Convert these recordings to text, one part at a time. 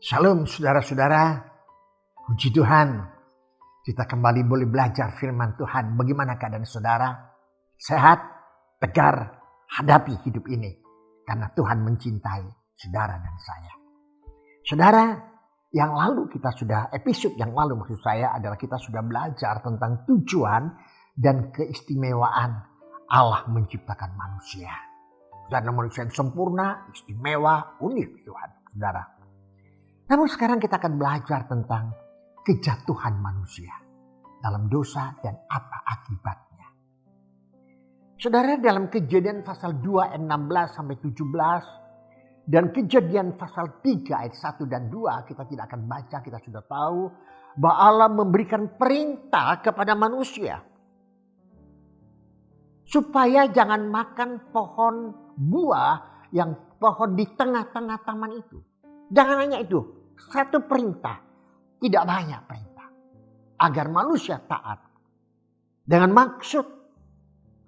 Shalom saudara-saudara, puji Tuhan. Kita kembali boleh belajar firman Tuhan. Bagaimana keadaan saudara? Sehat, tegar, hadapi hidup ini. Karena Tuhan mencintai saudara dan saya. Saudara, yang lalu episode yang lalu maksud saya adalah kita sudah belajar tentang tujuan dan keistimewaan Allah menciptakan manusia. Karena manusia yang sempurna, istimewa, unik Tuhan, saudara. Namun sekarang kita akan belajar tentang kejatuhan manusia dalam dosa dan apa akibatnya. Saudara, dalam Kejadian pasal 2 ayat 16 sampai 17 dan Kejadian pasal 3 ayat 1 dan 2 kita tidak akan baca, kita sudah tahu bahwa Allah memberikan perintah kepada manusia supaya jangan makan pohon buah yang pohon di tengah-tengah taman itu. Jangan hanya itu, satu perintah, tidak banyak perintah. Agar manusia taat. Dengan maksud,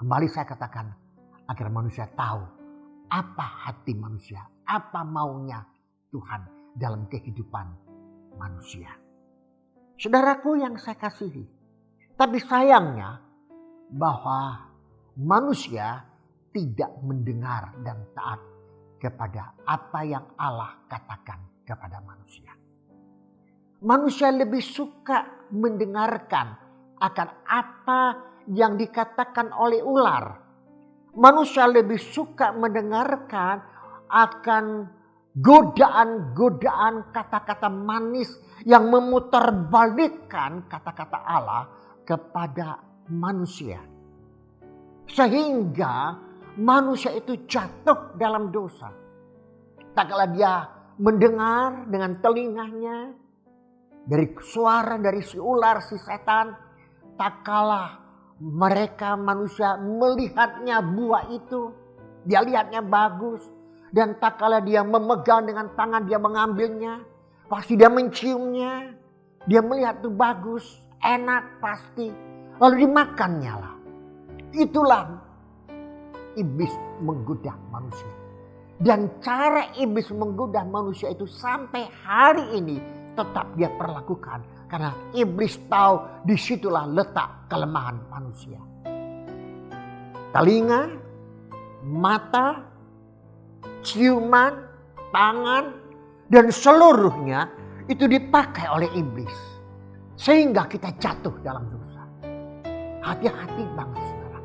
kembali saya katakan, agar manusia tahu apa hati manusia, apa maunya Tuhan dalam kehidupan manusia. Saudaraku yang saya kasihi, tapi sayangnya bahwa manusia tidak mendengar dan taat kepada apa yang Allah katakan kepada manusia. Manusia lebih suka mendengarkan akan apa yang dikatakan oleh ular. Manusia lebih suka mendengarkan akan godaan-godaan kata-kata manis yang memutarbalikkan kata-kata Allah kepada manusia. Sehingga manusia itu jatuh dalam dosa. Tak kala dia mendengar dengan telinganya dari suara dari si ular, si setan. Tak kala mereka manusia melihatnya buah itu. Dia lihatnya bagus. Dan tak kala dia memegang dengan tangan, dia mengambilnya. Pasti dia menciumnya. Dia melihat itu bagus, enak pasti. Lalu dimakannya lah. Itulah iblis menggoda manusia. Dan cara iblis menggoda manusia itu sampai hari ini tetap dia perlakukan. Karena iblis tahu disitulah letak kelemahan manusia. Telinga, mata, ciuman, tangan, dan seluruhnya itu dipakai oleh iblis. Sehingga kita jatuh dalam dosa. Hati-hati banget saudara.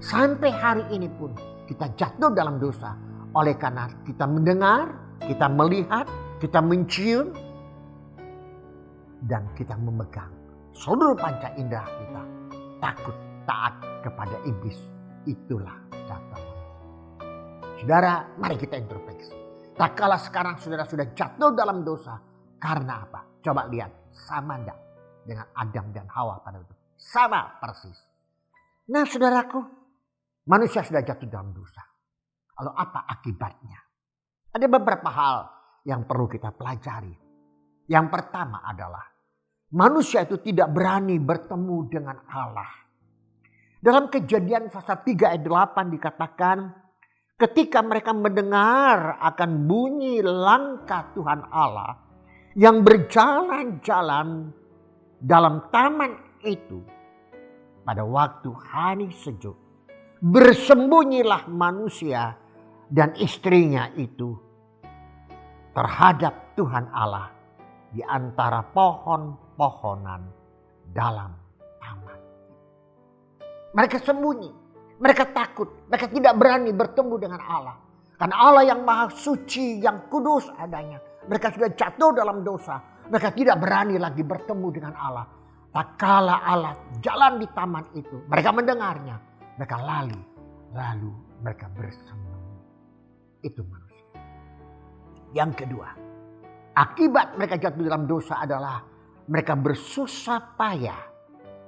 Sampai hari ini pun kita jatuh dalam dosa. Oleh karena kita mendengar, kita melihat, kita mencium. Dan kita memegang seluruh panca indera kita. Takut taat kepada iblis. Itulah jatuh. Saudara, mari kita introspeksi. Tak kala sekarang saudara sudah jatuh dalam dosa. Karena apa? Coba lihat. Sama enggak dengan Adam dan Hawa pada itu? Sama persis. Nah saudaraku, manusia sudah jatuh dalam dosa. Lalu apa akibatnya? Ada beberapa hal yang perlu kita pelajari. Yang pertama adalah manusia itu tidak berani bertemu dengan Allah. Dalam Kejadian pasal 3 ayat 8 dikatakan, ketika mereka mendengar akan bunyi langkah Tuhan Allah yang berjalan-jalan dalam taman itu pada waktu hari sejuk, bersembunyilah manusia dan istrinya itu terhadap Tuhan Allah di antara pohon-pohonan dalam taman. Mereka sembunyi, mereka takut, mereka tidak berani bertemu dengan Allah. Karena Allah yang maha suci, yang kudus adanya. Mereka sudah jatuh dalam dosa, mereka tidak berani lagi bertemu dengan Allah. Tak kala Allah jalan di taman itu, mereka mendengarnya, mereka lalu mereka bersembunyi. Itu manusia. Yang kedua, akibat mereka jatuh dalam dosa adalah mereka bersusah payah,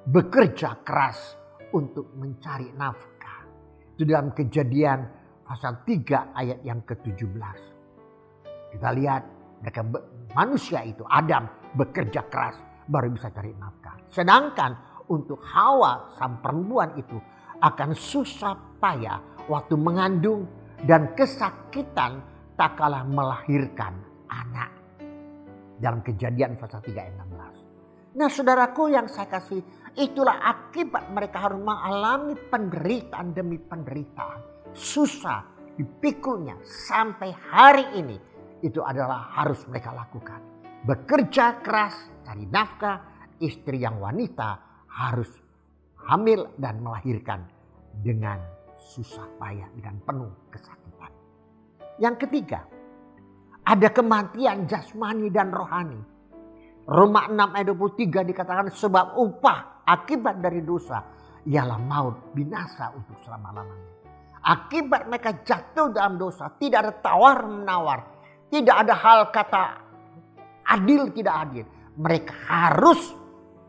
bekerja keras untuk mencari nafkah. Itu dalam Kejadian pasal 3 ayat yang ke-17. Kita lihat mereka manusia itu, Adam bekerja keras baru bisa cari nafkah. Sedangkan untuk Hawa sang perempuan itu akan susah payah waktu mengandung dan kesakitan tak kalah melahirkan anak. Dalam Kejadian pasal 3 ayat 16. Nah saudaraku yang saya kasih, itulah akibat mereka harus mengalami penderitaan demi penderitaan. Susah dipikulnya sampai hari ini. Itu adalah harus mereka lakukan. Bekerja keras, cari nafkah, istri yang wanita harus hamil dan melahirkan dengan susah payah, dengan penuh kesakitan. Yang ketiga, ada kematian jasmani dan rohani. Roma 6 ayat 23 dikatakan sebab upah akibat dari dosa ialah maut, binasa untuk selama-lamanya. Akibat mereka jatuh dalam dosa, tidak ada tawar menawar, tidak ada hal kata adil tidak adil. Mereka harus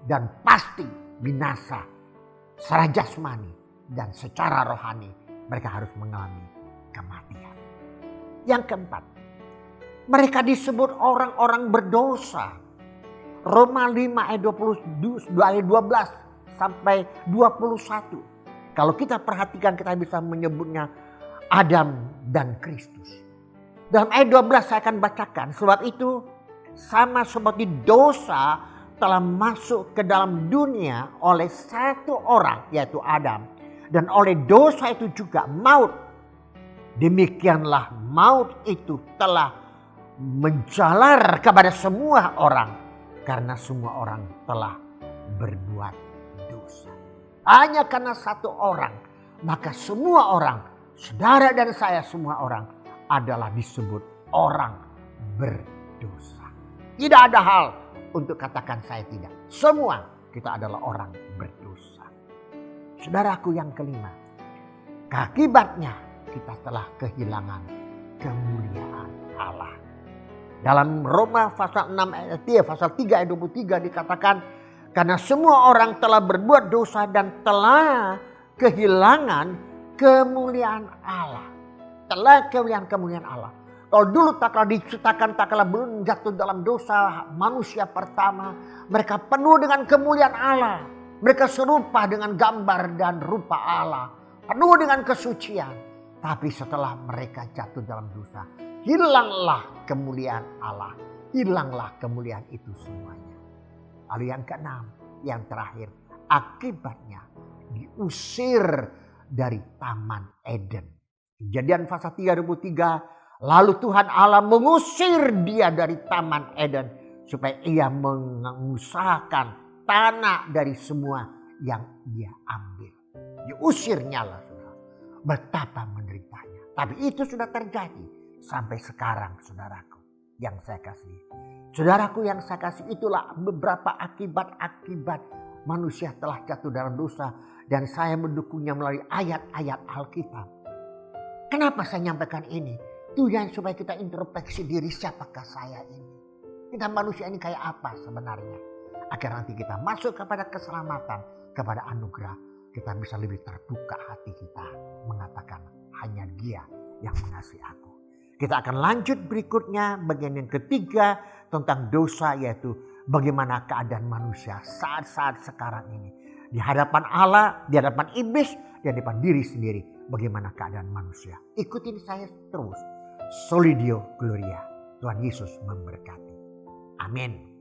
dan pasti binasa secara jasmani dan secara rohani. Mereka harus mengalami kematian. Yang keempat, mereka disebut orang-orang berdosa. Roma 5 ayat 12 sampai 21. Kalau kita perhatikan kita bisa menyebutnya Adam dan Kristus. Dalam ayat 12 saya akan bacakan. Sebab itu sama seperti dosa telah masuk ke dalam dunia oleh satu orang yaitu Adam. Dan oleh dosa itu juga maut. Demikianlah maut itu telah menjalar kepada semua orang. Karena semua orang telah berbuat dosa. Hanya karena satu orang. Maka semua orang, saudara dan saya semua orang adalah disebut orang berdosa. Tidak ada hal untuk katakan saya tidak. Semua kita adalah orang berdosa. Saudaraku yang kelima. Akibatnya kita telah kehilangan kemuliaan Allah. Dalam Roma pasal 6 ayat 3, pasal 3 ayat 23 dikatakan karena semua orang telah berbuat dosa dan telah kehilangan kemuliaan Allah. Telah kemuliaan Allah. Kalau dulu tak kalah diciptakan, tak kalah belum jatuh dalam dosa manusia pertama, mereka penuh dengan kemuliaan Allah. Mereka serupa dengan gambar dan rupa Allah. Penuh dengan kesucian. Tapi setelah mereka jatuh dalam dosa, hilanglah kemuliaan Allah. Hilanglah kemuliaan itu semuanya. Lalu yang keenam, yang terakhir. Akibatnya diusir dari Taman Eden. Kejadian pasal 33. Lalu Tuhan Allah mengusir dia dari Taman Eden. Supaya ia mengusahakan tanah dari semua yang ia ambil. Diusirnya lah. Betapa menderitanya. Tapi itu sudah terjadi sampai sekarang saudaraku yang saya kasih. Saudaraku yang saya kasih, itulah beberapa akibat-akibat manusia telah jatuh dalam dosa. Dan saya mendukungnya melalui ayat-ayat Alkitab. Kenapa saya nyampaikan ini? Tujuan supaya kita introspeksi diri, siapakah saya ini? Kita manusia ini kayak apa sebenarnya? Agar nanti kita masuk kepada keselamatan, kepada anugerah. Kita bisa lebih terbuka hati kita mengatakan hanya Dia yang mengasihi aku. Kita akan lanjut berikutnya bagian yang ketiga tentang dosa, yaitu bagaimana keadaan manusia saat-saat sekarang ini. Di hadapan Allah, di hadapan iblis, di hadapan diri sendiri. Bagaimana keadaan manusia. Ikutin saya terus. Solidio Gloria. Tuhan Yesus memberkati. Amin.